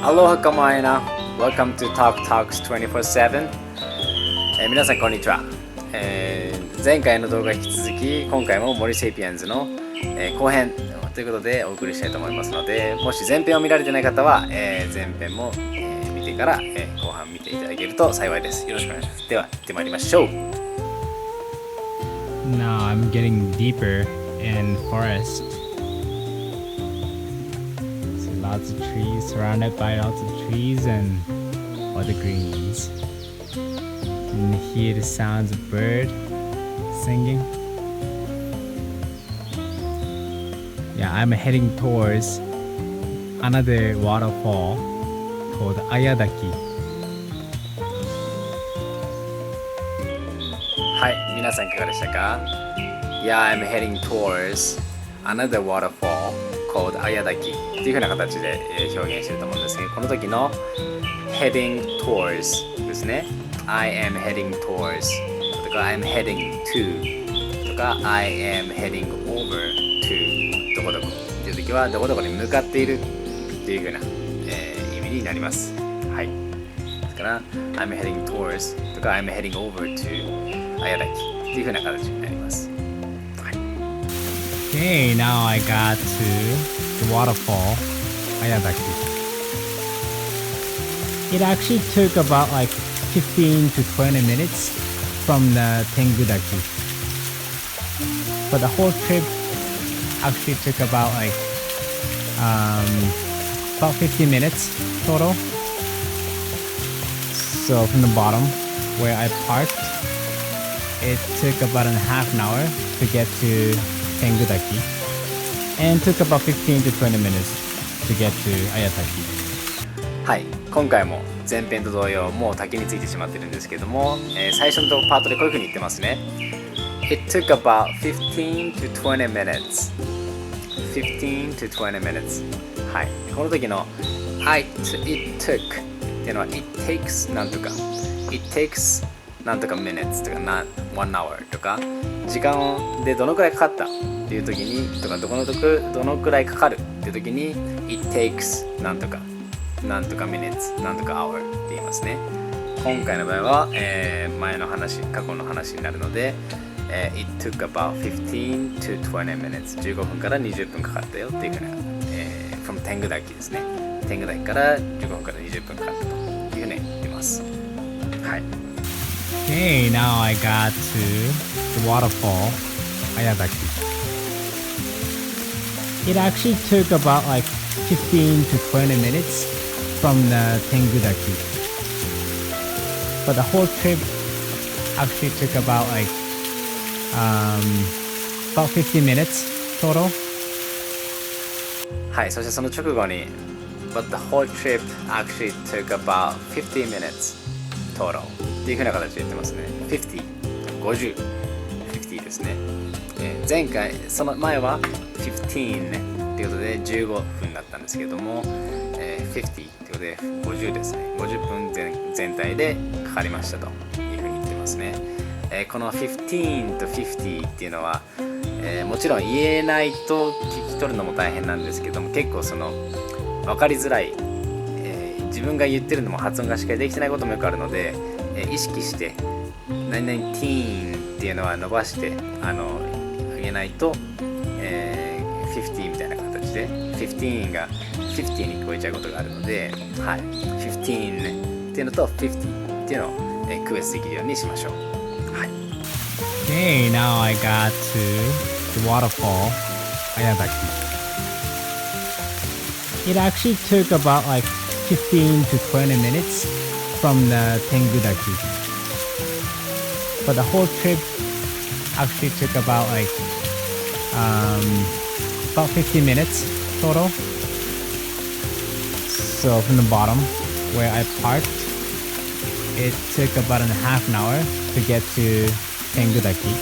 Aloha kamaena. Welcome to Talk Talks 24/7、皆さんこんにちは、前回の動画引き続き今回も森セピエンズの、後編ということでお送りしたいと思いますので、もし前編を見られてない方は、前編も、見てから、後半見ていただけると幸いです。よろしくお願いします。では行ってまいりましょう。 Now I'm getting deeper in forest.See lots of trees, surrounded by lots of trees and all the greens. You can hear the sounds of bird singing. Yeah, I'm heading towards another waterfall called Ayadaki. はい、皆さんいかがでしたか？ Yeah, I'm heading towards another waterfall called 綾滝っていう風な形で表現してると思うんですけど、この時の heading towards ですね。I am heading towards とか I'm heading to とか I am heading over to どこどこっていう時はどこどこに向かっているっていう風な、意味になります。はい。ですから I'm heading towards とか I'm heading over to 綾滝っていう風な形になります。Okay, now I got to the waterfall, Ayadaki. It actually took about like 15 to 20 minutes from the Tengudaki. But the whole trip actually took about 50 minutes total. So from the bottom where I parked, it took about a half an hour to get to Tengudaki and took about 15 to 20 minutes to get to Ayataki. はい、今回も前編と同様もう滝についてしまってるんですけども、最初のパートでこういう風に言ってますね。It took about 15 to 20 minutes 15 to 20 minutes はい、この時の it took っていうのは it takes なんとか it takes なんとか minutes とか1 hour とか時間でどのくらいかかったっていう時にとかどのくらいかかるっていう時に It takes なんとか minutes なんとか hour って言いますね。今回の場合は、前の話過去の話になるので、It took about 15 to 20 minutes 15分から20分かかったよっていうふうな、from 天狗滝ですね。天狗滝から15分から20分かかったというふうに言ってます。はい。Okay, now I got to the waterfall, Ayadaki. It actually took about like 15 to 20 minutes from the Tengudaki. But the whole trip actually took about 50 minutes total. はい、そしてその直後に But the whole trip actually took about 50 minutes totalっていう風な形で言ってますね。50ですね。前回その前は15ねっていうことで15分だったんですけども、50っていうことで50ですね。50分全体でかかりましたという風に言ってますね。この15と50っていうのは、もちろん言えないと聞き取るのも大変なんですけども、結構その分かりづらい、自分が言ってるのも発音がしっかりできてないこともよくあるので、意識して何々ティーンっていうのは伸ばしてあげないと、50みたいな形で15が50に聞こえちゃうことがあるので、はい、15っていうのと50っていうのを、区別できるようにしましょう。はい。Okay, now I got to the waterfall, Ayadaki. It actually took about 15 to 20 minutes from the Tengudaki. But the whole trip actually took about 50 minutes total. So from the bottom where I parked, it took about a half an hour to get to Tengudaki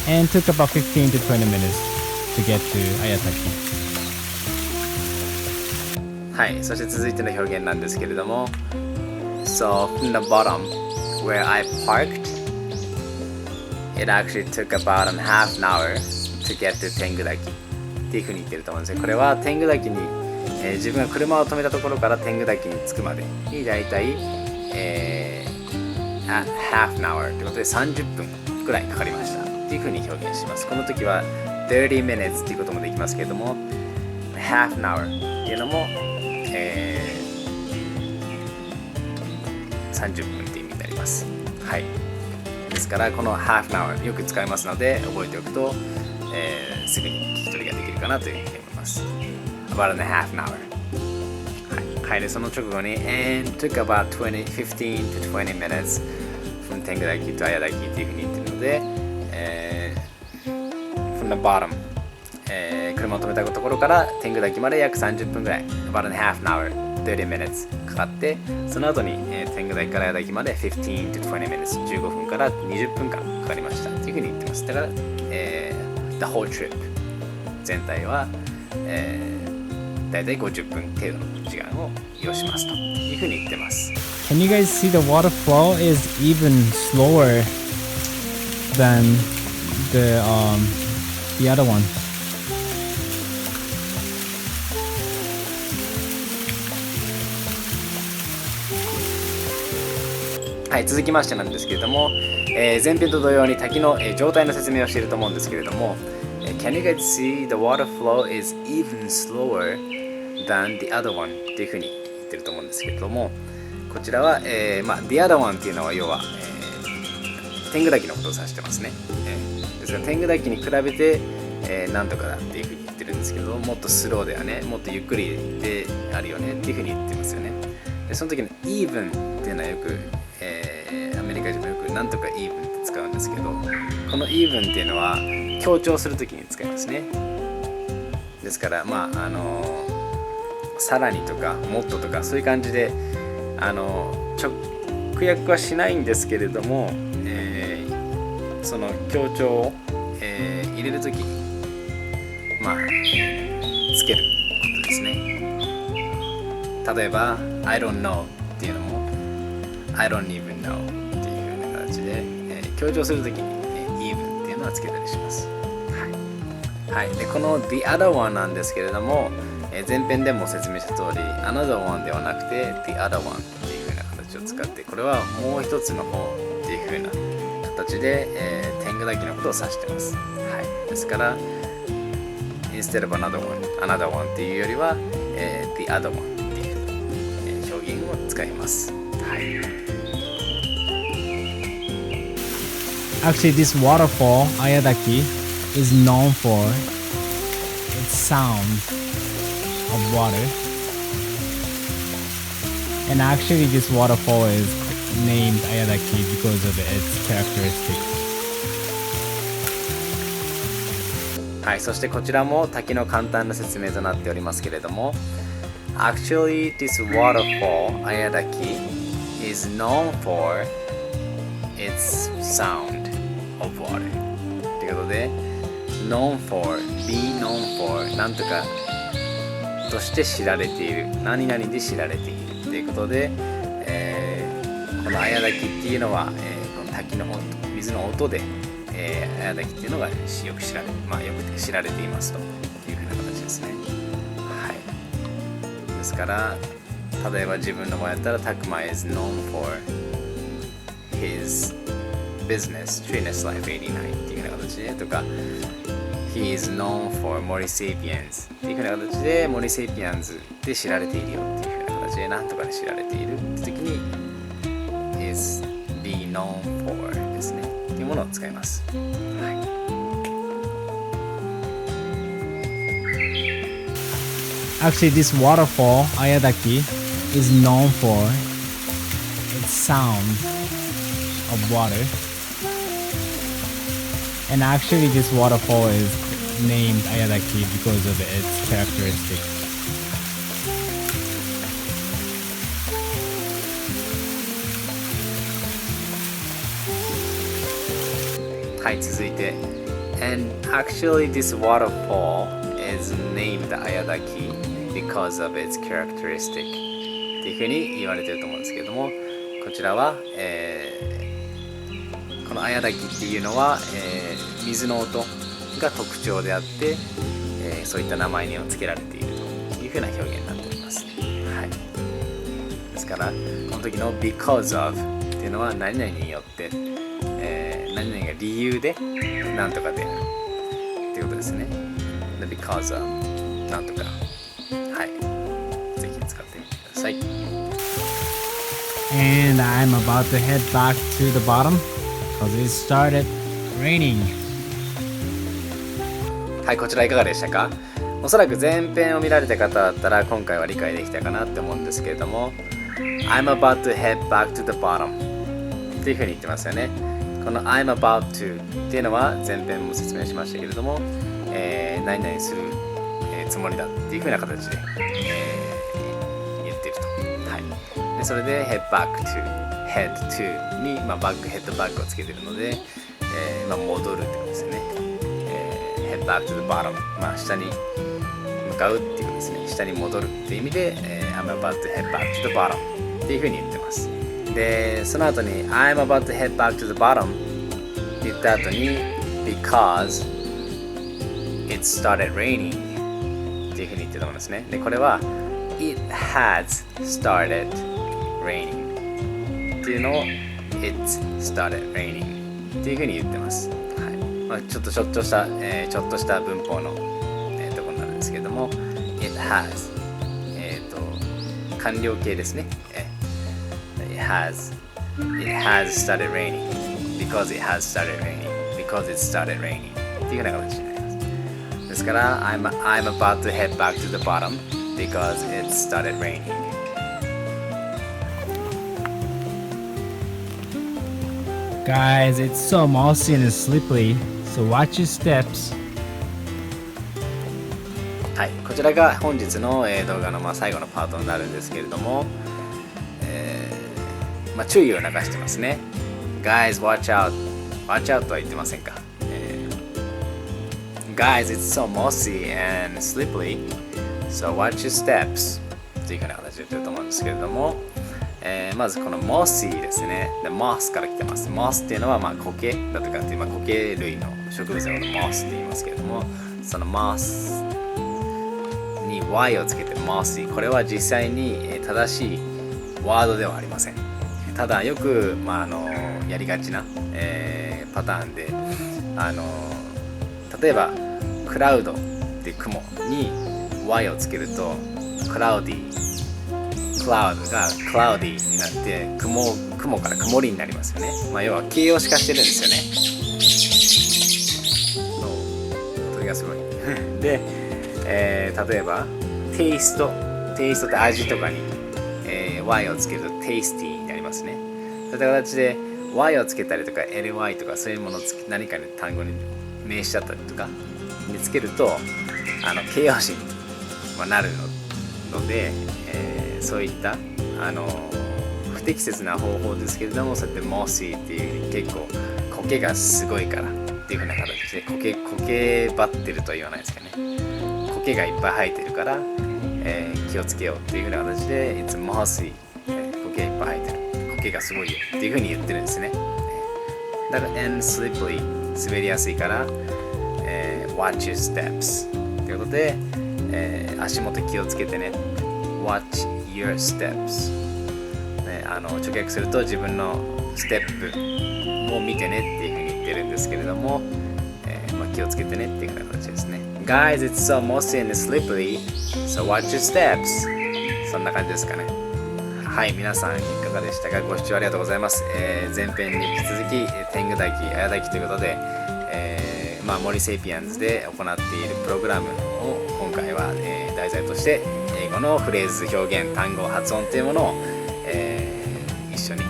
and took about 15 to 20 minutes to get to Ayataki. はい、そして続いての表現なんですけれども、So from the bottom where I parked, it actually took about a half an hour to get to 天狗滝っていう風に言ってると思うんですね。これは天狗滝に、自分が車を止めたところから天狗滝に着くまでにだいたいhalf an hour ということで30分くらいかかりましたというふうに表現します。この時は30 minutes ということもできますけれども、half an hour っていうのも、30分という意味になります。はい。ですからこの half an hour よく使いますので覚えておくと、すぐに聞き取りができるかなというふうに思います。About a half an hour。はい。で、その直後に and took about 15 to 20 minutes from 天狗滝と綾滝というふうに言っているので、from the bottom、車を止めたところから天狗滝まで約30分ぐらい about a half an hour、30 minutes かかって、その後に、天狗滝から綾滝まで15 to 20 minutes 15分から20分間かかりましたというふうに言ってます。だから、the whole trip 全体は、だいたい50分程度の時間を要しますというふうに言ってます。Can you guys see the water flow is even slower than the other one?はい、続きましてなんですけれども、前編と同様に滝の、状態の説明をしていると思うんですけれども、Can you guys see the water flow is even slower than the other one っていうふうに言ってると思うんですけれども、こちらは、the other one っていうのは要は、天狗滝のことを指してますね。ですから天狗滝に比べて、なんとかだっていうふうに言ってるんですけど、もっとスローだよね、もっとゆっくりであるよねっていうふうに言ってますよね。でその時の even っていうのはよく、アメリカ人もよくなんとか even って使うんですけど、この even っていうのは強調するときに使いますね。ですからさらにとかもっととかそういう感じで直訳はしないんですけれども、その強調を、入れるときにつけることですね。例えば I don't know っていうのも I don't even know っていう風な形で、強調するときに、even っていうのはつけたりします。はい。でこの the other one なんですけれども、前編でも説明した通り another one ではなくて the other one っていう風な形を使って、これはもう一つの方っていう風な形で、天狗滝のことを指してます。はい。ですから instead of another one っていうよりは、the other one っていう、表現を使います。はい。Actually, this waterfall, Ayadaki, is known for its sound of water. And actually, this waterfall is named Ayadaki because of its characteristics. はい、そしてこちらも滝の簡単な説明となっておりますけれども、Actually, this waterfall, Ayadaki, is known for its sound of water. ということで、known for, be known for なんとかとして知られている、何々で知られているということで、この綾滝っていうのは、この滝の音、水の音で、綾滝っていうのがよく知られていますというふうな形ですね。はい。ですから、例えば自分の場合だったら、タクマ is known for his business, Treeless Life 89っていうふうな形でとか、He is known for 森 sapiens っていうふうな形で森 sapiens で知られているよっていうふうな形でなんとかで知られているって時に is be known for ですねっていうものを使います。はい。Actually, this waterfall, Ayadaki, is known for its sound of water. And actually, this waterfall is named Ayadaki because of its characteristics. はい、続いて And actually this waterfall is named Ayadaki because of its characteristic っていうふうに言われていると思うんですけれども、こちらは、この綾滝っていうのは、水の音が特徴であって、そういった名前につけられているというふうな表現になっています。から、この時の because of っていうのは何々によって、何々が理由でなんとかであるっていうことですね。The because of なんとか。はい。ぜひ使ってみてください。And I'm about to head back to the bottom because it started raining. はい、こちらいかがでしたか？おそらく前編を見られた方だったら今回は理解できたかなって思うんですけれども、I'm about to head back to the bottom っていうふうに言ってますよね。この I'm about to っていうのは前編も説明しましたけれども、何々する、つもりだっていうふうな形で、言っていると。はい。でそれで head back to、head to に、バック、ヘッドバックをつけているので、戻るってことですよね。head back to the bottom、下に向かうっていうことですね。下に戻るっていう意味で、I'm about to head back to the bottom っていうふうに言ってます。で、その後に I'm about to head back to the bottom って言った後に because it started raining っていうふうに言ってたものですね。で、これは it has started raining っていうのを it started raining っていうふうに言ってます。はい。ちょっとした文法の、ところなんですけども it has、完了形ですね。It has started raining because it has started raining because it started raining っていうような形になります。ですから I'm about to head back to the bottom because it started raining. Guys, it's so mossy and slippery, so watch your steps. はい、こちらが本日の動画の最後のパートになるんですけれども、注意を促してますね。Guys, watch out. Watch out とは言ってませんか。Guys, it's so mossy and slippery, so watch your steps. というような形で言ってると思うんですけれども、まずこの mossy ですね。で moss から来てます。moss っていうのは苔だとかっていう、苔類の植物のこと moss って言いますけれども、その moss に y をつけて mossy、 これは実際に正しいワードではありません。ただよく、やりがちな、パターンで、例えばクラウドって雲に y をつけるとクラウディクラウドがクラウディになって雲から曇りになりますよね。要は形容詞化してるんですよね。それがすごいで、例えばテイストって味とかに、y をつけるとテイスティーになりますね。そういった形で y をつけたりとか ly とかそういうものを何かの単語に名詞だったりとかにつけると形容詞になるので、そういった不適切な方法ですけれども、そうやってモッシーっていう結構苔がすごいからっていう風な形で苔ばってるとは言わないですけどね、苔がいっぱい生えてるから、気をつけようっていう風な形でいつもモッシー、苔がいっぱい生えてる、苔がすごいよっていう風に言ってるんですね。だから and slippery 滑りやすいから、watch your steps ということで、足元気をつけてね watch your steps、直訳すると自分のステップを見てねっていうふうに言ってるんですけれども、気をつけてねっていうふうな形ですね。 Guys, it's so mossy and slippery, so watch your steps。 そんな感じですかね。はい、皆さんいかがでしたか？ご視聴ありがとうございます。前編に引き続き天狗滝、綾滝ということで、森セピアンズで行っているプログラムを今回は、題材として英語のフレーズ、表現、単語、発音というものを、一緒に、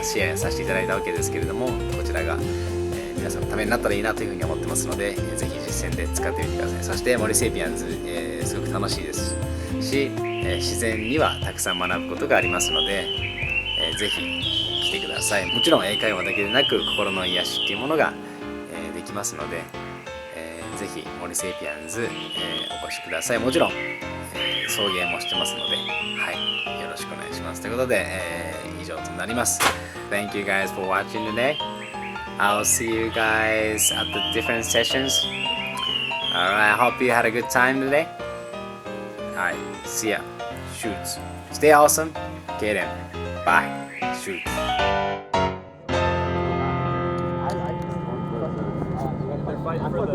シェアさせていただいたわけですけれども、こちらが、皆さんのためになったらいいなというふうに思ってますので、ぜひ実践で使ってみてください。そして森セピアンズ、すごく楽しいですし、自然にはたくさん学ぶことがありますので、ぜひ来てください。もちろん英会話だけでなく心の癒しっていうものが、できますので、ぜひ森セピアンズ、お越しください。もちろん、送迎もしてますので、はい、よろしくお願いします。ということで、以上となります。Thank you guys for watching today. I'll see you guys at the different sessions. Alright, I hope you had a good time today. Alright, see ya. shoots. Stay awesome. Get in. Bye. Shoot. They're fighting for the.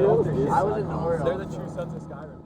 They're the true sons of Skyrim.